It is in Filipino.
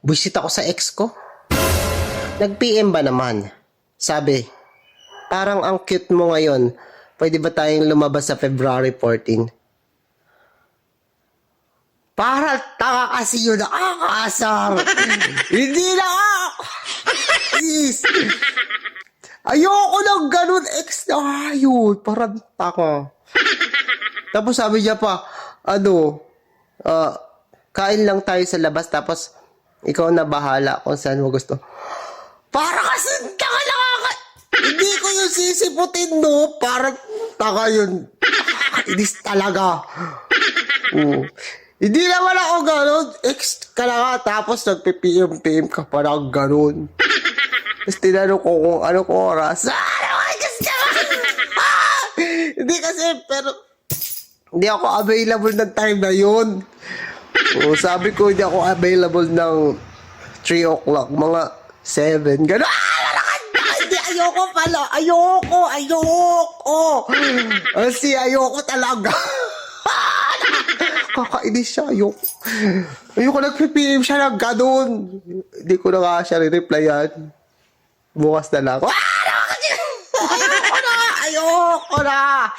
Buisit ako sa ex ko. Nag-PM ba naman? Sabi, parang ang cute mo ngayon. Pwede ba tayong lumabas sa February 14? Para tanga kasi yun, nakakasar. Hindi na ako. Please. Ayoko ng ganun, ex na ayun. Parang tanga. Tapos sabi niya pa, kain lang tayo sa labas, tapos ikaw na bahala kung saan mo gusto. Para kasi tanga nakaka... Hindi ko yung sisiputin, no? Parang tanga yun. Inis talaga. Hindi naman ako ganun. Ex ka na nga, tapos nagpe-PM ka pa ng ganun. Tapos tinanong ko kung anong oras. Hindi kasi, pero hindi ako available ng time na yun. Sabi ko, hindi ako available ng 3 o'clock, mga 7. Gano'n. Hindi, ayoko pala. Ayoko. Kasi ayoko talaga. Kakainis siya, ayoko nagpipim siya ng gano'n. Hindi ko na nga siya re-replyan. Bukas na lang. Ayoko na.